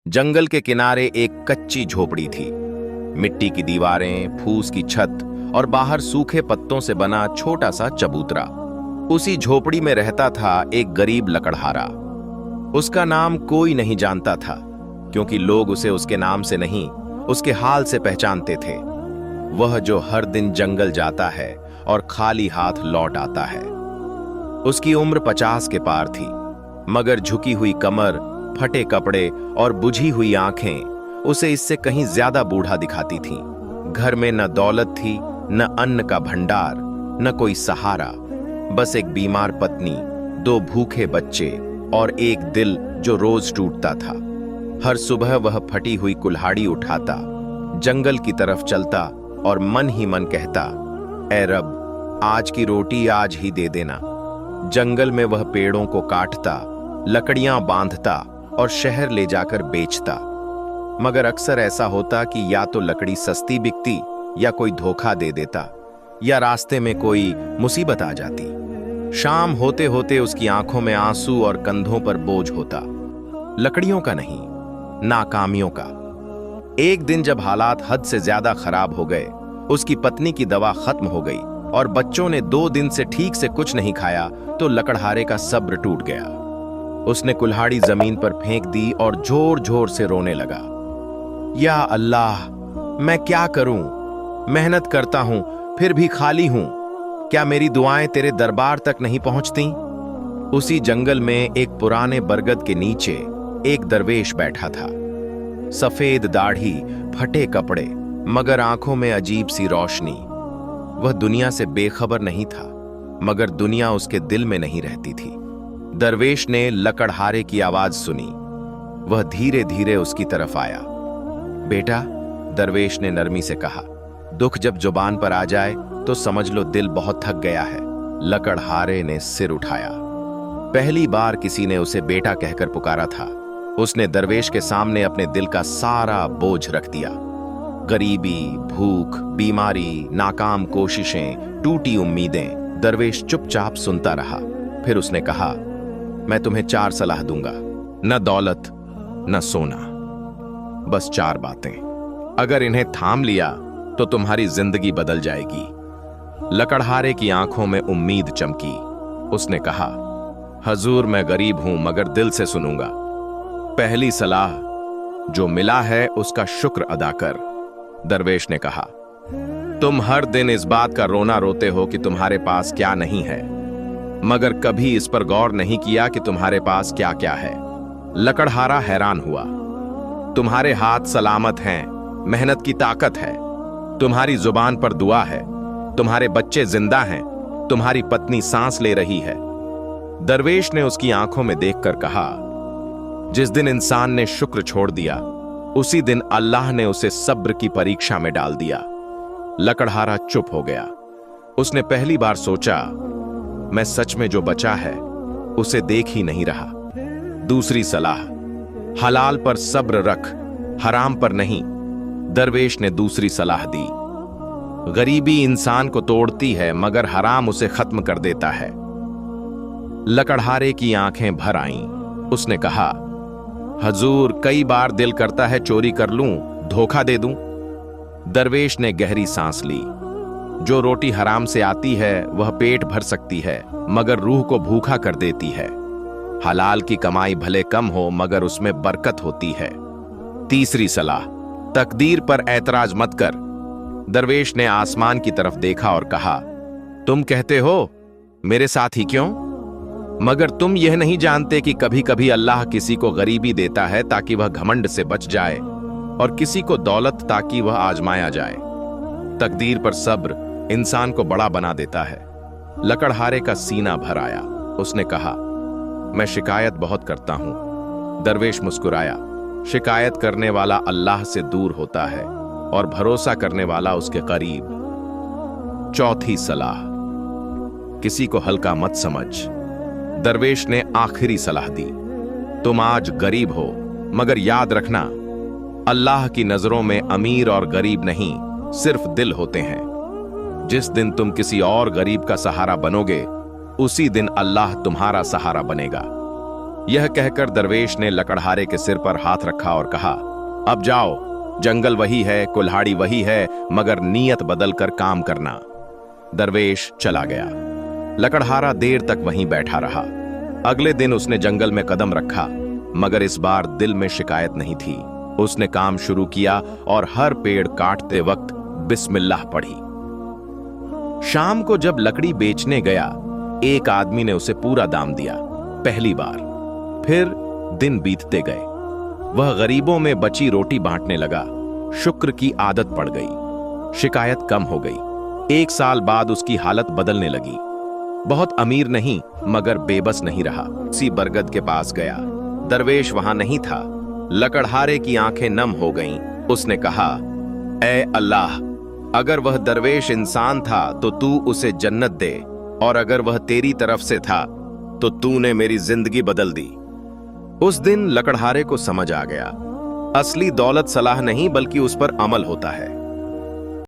जंगल के किनारे एक कच्ची झोपड़ी थी। मिट्टी की दीवारें, फूस की छत और बाहर सूखे पत्तों से बना छोटा सा चबूतरा। उसी झोपड़ी में रहता था एक गरीब लकड़हारा। उसका नाम कोई नहीं जानता था, क्योंकि लोग उसे उसके नाम से नहीं, उसके हाल से पहचानते थे। वह जो हर दिन जंगल जाता है और खाली हाथ लौट आता है। उसकी उम्र 50 के पार थी, मगर झुकी हुई कमर, फटे कपड़े और बुझी हुई आंखें उसे इससे कहीं ज्यादा बूढ़ा दिखाती थीं। घर में न दौलत थी, न अन्न का भंडार, न कोई सहारा, बस एक बीमार पत्नी, 2 भूखे बच्चे और एक दिल जो रोज टूटता था। हर सुबह वह फटी हुई कुल्हाड़ी उठाता, जंगल की तरफ चलता और मन ही मन कहता, ऐ रब, आज की रोटी आज ही दे देना। जंगल में वह पेड़ों को काटता, लकड़ियां बांधता और शहर ले जाकर बेचता। मगर अक्सर ऐसा होता कि या तो लकड़ी सस्ती बिकती, या कोई धोखा दे देता, या रास्ते में कोई मुसीबत आ जाती। शाम होते होते उसकी आंखों में आंसू और कंधों पर बोझ होता, लकड़ियों का नहीं, नाकामियों का। एक दिन जब हालात हद से ज्यादा खराब हो गए, उसकी पत्नी की दवा खत्म हो गई और बच्चों ने 2 दिन से ठीक से कुछ नहीं खाया, तो लकड़हारे का सब्र टूट गया। उसने कुल्हाड़ी जमीन पर फेंक दी और जोर जोर से रोने लगा। या अल्लाह, मैं क्या करूं? मेहनत करता हूं, फिर भी खाली हूं। क्या मेरी दुआएं तेरे दरबार तक नहीं पहुंचती? उसी जंगल में एक पुराने बरगद के नीचे एक दरवेश बैठा था। सफेद दाढ़ी, फटे कपड़े, मगर आंखों में अजीब सी रोशनी। वह दुनिया से बेखबर नहीं था, मगर दुनिया उसके दिल में नहीं रहती थी। दरवेश ने लकड़हारे की आवाज सुनी। वह धीरे धीरे उसकी तरफ आया। बेटा, दरवेश ने नरमी से कहा, दुख जब जुबान पर आ जाए तो समझ लो दिल बहुत थक गया है। लकड़हारे ने सिर उठाया। पहली बार किसी ने उसे बेटा कहकर पुकारा था। उसने दरवेश के सामने अपने दिल का सारा बोझ रख दिया। गरीबी, भूख, बीमारी, नाकाम कोशिशें, टूटी उम्मीदें। दरवेश चुपचाप सुनता रहा। फिर उसने कहा, मैं तुम्हें 4 सलाह दूंगा, न दौलत, न सोना, बस 4 बातें। अगर इन्हें थाम लिया तो तुम्हारी जिंदगी बदल जाएगी। लकड़हारे की आंखों में उम्मीद चमकी। उसने कहा, हजूर, मैं गरीब हूं, मगर दिल से सुनूंगा। पहली सलाह, जो मिला है उसका शुक्र अदा कर। दरवेश ने कहा, तुम हर दिन इस बात का रोना रोते हो कि तुम्हारे पास क्या नहीं है, मगर कभी इस पर गौर नहीं किया कि तुम्हारे पास क्या क्या है। लकड़हारा हैरान हुआ। तुम्हारे हाथ सलामत हैं, मेहनत की ताकत है, तुम्हारी जुबान पर दुआ है, तुम्हारे बच्चे जिंदा हैं, तुम्हारी पत्नी सांस ले रही है। दरवेश ने उसकी आंखों में देखकर कहा, जिस दिन इंसान ने शुक्र छोड़ दिया, उसी दिन अल्लाह ने उसे सब्र की परीक्षा में डाल दिया। लकड़हारा चुप हो गया। उसने पहली बार सोचा, मैं सच में जो बचा है उसे देख ही नहीं रहा। दूसरी सलाह, हलाल पर सब्र रख, हराम पर नहीं। दरवेश ने दूसरी सलाह दी। गरीबी इंसान को तोड़ती है, मगर हराम उसे खत्म कर देता है। लकड़हारे की आंखें भर आईं। उसने कहा, हजूर, कई बार दिल करता है चोरी कर लूं, धोखा दे दूं। दरवेश ने गहरी सांस ली। जो रोटी हराम से आती है वह पेट भर सकती है, मगर रूह को भूखा कर देती है। हलाल की कमाई भले कम हो, मगर उसमें बरकत होती है। तीसरी सलाह, तकदीर पर ऐतराज मत कर। दरवेश ने आसमान की तरफ देखा और कहा, तुम कहते हो मेरे साथ ही क्यों? मगर तुम यह नहीं जानते कि कभी कभी अल्लाह किसी को गरीबी देता है ताकि वह घमंड से बच जाए, और किसी को दौलत ताकि वह आजमाया जाए। तकदीर पर सब्र इंसान को बड़ा बना देता है। लकड़हारे का सीना भर आया। उसने कहा, मैं शिकायत बहुत करता हूं। दरवेश मुस्कुराया। शिकायत करने वाला अल्लाह से दूर होता है और भरोसा करने वाला उसके करीब। चौथी सलाह, किसी को हल्का मत समझ। दरवेश ने आखिरी सलाह दी, तुम आज गरीब हो, मगर याद रखना, अल्लाह की नजरों में अमीर और गरीब नहीं, सिर्फ दिल होते हैं। जिस दिन तुम किसी और गरीब का सहारा बनोगे, उसी दिन अल्लाह तुम्हारा सहारा बनेगा। यह कहकर दरवेश ने लकड़हारे के सिर पर हाथ रखा और कहा, अब जाओ, जंगल वही है, कुल्हाड़ी वही है, मगर नीयत बदल कर काम करना। दरवेश चला गया। लकड़हारा देर तक वहीं बैठा रहा। अगले दिन उसने जंगल में कदम रखा, मगर इस बार दिल में शिकायत नहीं थी। उसने काम शुरू किया और हर पेड़ काटते वक्त बिस्मिल्लाह पढ़ी। शाम को जब लकड़ी बेचने गया, एक आदमी ने उसे पूरा दाम दिया, पहली बार। फिर दिन बीतते गए। वह गरीबों में बची रोटी बांटने लगा। शुक्र की आदत पड़ गई। शिकायत कम हो गई। 1 साल बाद उसकी हालत बदलने लगी। बहुत अमीर नहीं, मगर बेबस नहीं रहा। उसी बरगद के पास गया। दरवेश वहां नहीं था। लकड़हारे की आंखें नम हो गईं। उसने कहा, ऐ अल्लाह, अगर वह दरवेश इंसान था तो तू उसे जन्नत दे, और अगर वह तेरी तरफ से था तो तूने मेरी जिंदगी बदल दी। उस दिन लकड़हारे को समझ आ गया, असली दौलत सलाह नहीं बल्कि उस पर अमल होता है।